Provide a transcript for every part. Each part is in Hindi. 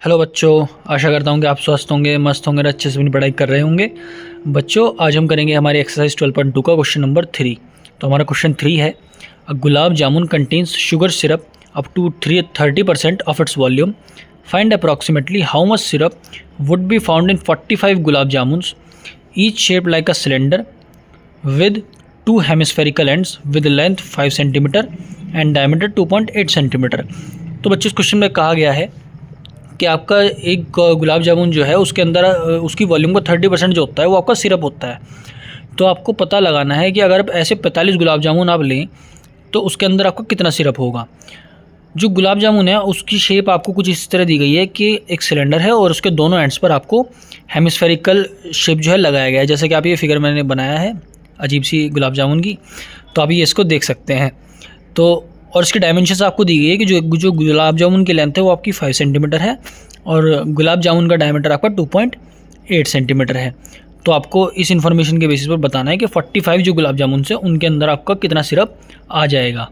हेलो बच्चों, आशा करता हूँ कि आप स्वस्थ होंगे, मस्त होंगे और अच्छे से अपनी पढ़ाई कर रहे होंगे। बच्चों, आज हम करेंगे हमारी एक्सरसाइज 12.2 का क्वेश्चन नंबर 3। तो हमारा क्वेश्चन 3 है, a gulab jamun contains sugar syrup up to 30% of its volume. Find approximately how much syrup would be found in 45 gulab jamuns, each shape like a cylinder with 2 hemispherical ends with length 5 centimetre and diameter 2.8 centimetre. तो बच्चों, इस क्वेश्चन में कहा गया है कि आपका एक गुलाब जामुन जो है उसके अंदर उसकी वॉल्यूम का 30% जो होता है वो आपका सिरप होता है। तो आपको पता लगाना है कि अगर आप ऐसे 45 गुलाब जामुन आप लें तो उसके अंदर आपको कितना सिरप होगा। जो गुलाब जामुन है उसकी शेप आपको कुछ इस तरह दी गई है कि एक सिलेंडर है और उसके दोनों एंड्स पर आपको हेमिस्फेरिकल शेप जो है लगाया गया है। जैसे कि आप ये फिगर मैंने बनाया है अजीब सी गुलाब जामुन की, तो आप ये इसको देख सकते हैं। तो और इसकी डायमेंशंस आपको दी गई है कि जो गुलाब जामुन की लेंथ है वो आपकी 5 सेंटीमीटर है और गुलाब जामुन का डायमीटर आपका 2.8 सेंटीमीटर है। तो आपको इस इन्फॉर्मेशन के बेसिस पर बताना है कि 45 जो गुलाब जामुन से उनके अंदर आपका कितना सिरप आ जाएगा।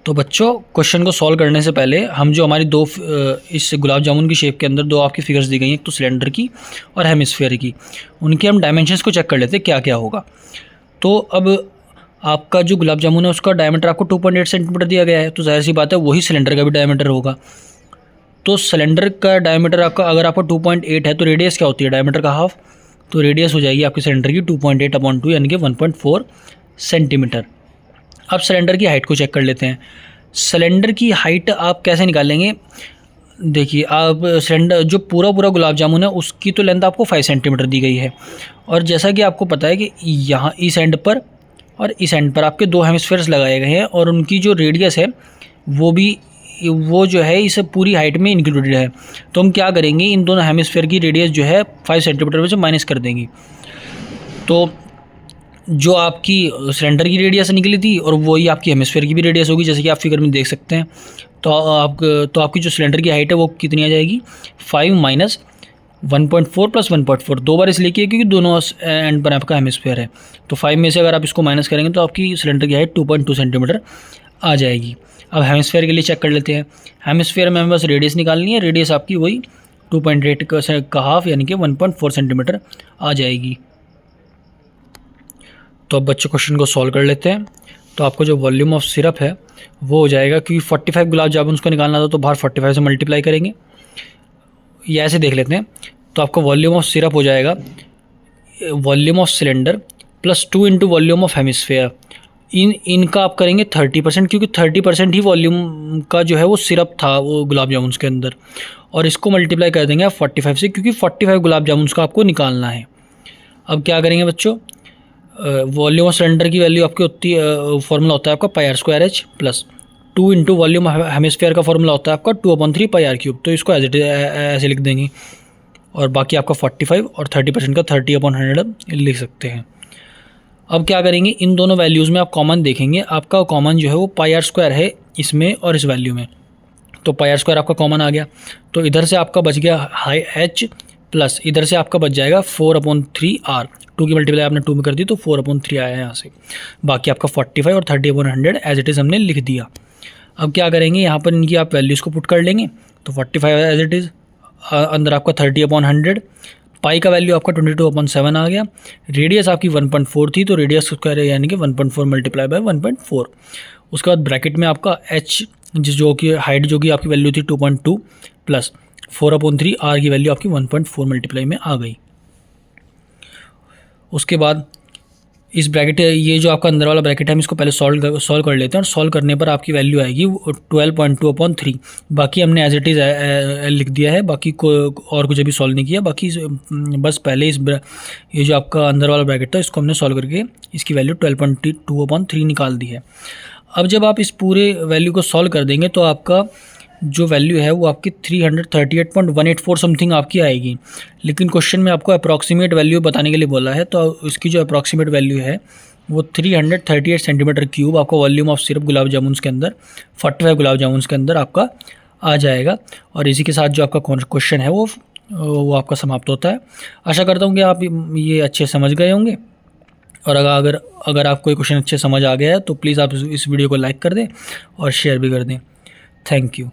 तो बच्चों, क्वेश्चन को सॉल्व करने से पहले हम जो हमारी दो इस गुलाब जामुन की शेप के अंदर दो आपकी फिगर्स दी गई हैं, एक तो सिलेंडर की और हेमिस्फीयर की, उनके हम डायमेंशंस को चेक कर लेते हैं क्या क्या होगा। तो अब आपका जो गुलाब जामुन है उसका डायमीटर आपको 2.8 सेंटीमीटर दिया गया है, तो जाहिर सी बात है वही सिलेंडर का भी डायमीटर होगा। तो सिलेंडर का डायमीटर आपका अगर आपका 2.8 है तो रेडियस क्या होती है डायमीटर का हाफ, तो रेडियस हो जाएगी आपकी सिलेंडर की 2.8/2 यानी कि 1.4 सेंटीमीटर। अब सिलेंडर की हाइट को चेक कर लेते हैं। सिलेंडर की हाइट आप कैसे निकालेंगे? देखिए, आप सिलेंडर जो पूरा गुलाब जामुन है उसकी तो लेंथ आपको 5 सेंटीमीटर दी गई है और जैसा कि आपको पता है कि यहाँ इस एंड पर और इस एंड पर आपके दो हेमिस्फीयर्स लगाए गए हैं और उनकी जो रेडियस है वो जो है इस पूरी हाइट में इंक्लूडेड है। तो हम क्या करेंगे, इन दोनों हेमिस्फीयर की रेडियस जो है 5 सेंटीमीटर में से माइनस कर देंगे। तो जो आपकी सिलेंडर की रेडियस निकली थी और वही आपकी हेमिस्फीयर की भी रेडियस होगी, जैसे कि आप फिगर में देख सकते हैं। तो आपकी जो सिलेंडर की हाइट है वो कितनी आ जाएगी, 5 माइनस 1.4 प्लस 1.4, दो बार इसलिए किया क्योंकि दोनों एंड पर आपका हेमिस्फीयर है। तो 5 में से अगर आप इसको माइनस करेंगे तो आपकी सिलेंडर की हाइट 2.2 सेंटीमीटर आ जाएगी। अब हेमिस्फीयर के लिए चेक कर लेते हैं। हेमिस्फीयर में हमें बस रेडियस निकालनी है, रेडियस आपकी वही 2.8 का हाफ यानी कि 1.4 सेंटीमीटर आ जाएगी। तो अब बच्चों क्वेश्चन को सॉल्व कर लेते हैं। तो आपको जो वॉल्यूम ऑफ सिरप है वो हो जाएगा, क्योंकि 45 गुलाब जामुन को निकालना था तो बाहर 45 से मल्टीप्लाई करेंगे, या ऐसे देख लेते हैं। तो आपका वॉल्यूम ऑफ सिरप हो जाएगा volume of cylinder plus 2 into volume of hemisphere. इनका आप करेंगे 30%, क्योंकि 30% ही वॉल्यूम का जो है वो सिरप था वो गुलाब जामुन के अंदर, और इसको मल्टीप्लाई कर देंगे आप 45 से, क्योंकि 45 गुलाब जामुन का आपको निकालना है। अब क्या करेंगे बच्चों, वॉल्यूम ऑफ सिलेंडर की वैल्यू आपकी होती है, फॉर्मूला होता है आपका πr² plus 2 into volume hemisphere का फॉर्मूला होता है आपका 2/3 πr³। तो इसको एज इट इज ऐसे लिख देंगे और बाकी आपका 45 और 30% का 30/100 लिख सकते हैं। अब क्या करेंगे, इन दोनों वैल्यूज़ में आप कॉमन देखेंगे, आपका कॉमन जो है वो πr² है इसमें और इस वैल्यू में। तो πr² आपका कॉमन आ गया, तो इधर से आपका बच गया हाई h प्लस इधर से आपका बच जाएगा 4/3r। 2 की मल्टीप्लाई आपने 2 में कर दी तो 4/3 आया है यहाँ से। बाकी आपका 45 और 30/100 एज इट इज़ हमने लिख दिया। अब क्या करेंगे, यहाँ पर इनकी आप वैल्यूज़ को पुट कर लेंगे। तो 45 एज इट इज़, अंदर आपका 30/100, पाई का वैल्यू आपका 22/7 आ गया। रेडियस आपकी 1.4 थी तो रेडियस स्क्वायर यानी कि 1.4 मल्टीप्लाई बाय 1.4। उसके बाद ब्रैकेट में आपका h जो कि हाइट जो कि आपकी वैल्यू थी 2.2 प्लस 4/3 r की वैल्यू आपकी 1.4 मल्टीप्लाई में आ गई। उसके बाद इस ब्रैकेट, ये जो आपका अंदर वाला ब्रैकेट है हम इसको पहले सॉल्व कर लेते हैं और सॉल्व करने पर आपकी वैल्यू आएगी 12.2/3। बाकी हमने एज इट इज़ लिख दिया है, बाकी को और कुछ अभी सॉल्व नहीं किया। बाकी बस पहले ये जो आपका अंदर वाला ब्रैकेट था इसको हमने सॉल्व करके इसकी वैल्यू 12.2/3 निकाल दी है। अब जब आप इस पूरे वैल्यू को सॉल्व कर देंगे तो आपका जो वैल्यू है वो आपकी 338.184 समथिंग आपकी आएगी। लेकिन क्वेश्चन में आपको अप्रॉक्सीमेट वैल्यू बताने के लिए बोला है, तो इसकी जो अप्रॉक्सीमेट वैल्यू है वो 338 सेंटीमीटर क्यूब आपका volume of syrup gulab jamun के अंदर 45 गुलाब जामुन के अंदर आपका आ जाएगा। और इसी के साथ जो आपका क्वेश्चन है वो आपका समाप्त होता है। आशा करता हूँ कि आप ये अच्छे समझ गए होंगे, और अगर आपको ये क्वेश्चन अच्छे समझ आ गया है तो प्लीज़ आप इस वीडियो को लाइक कर दें और शेयर भी कर दें। Thank you.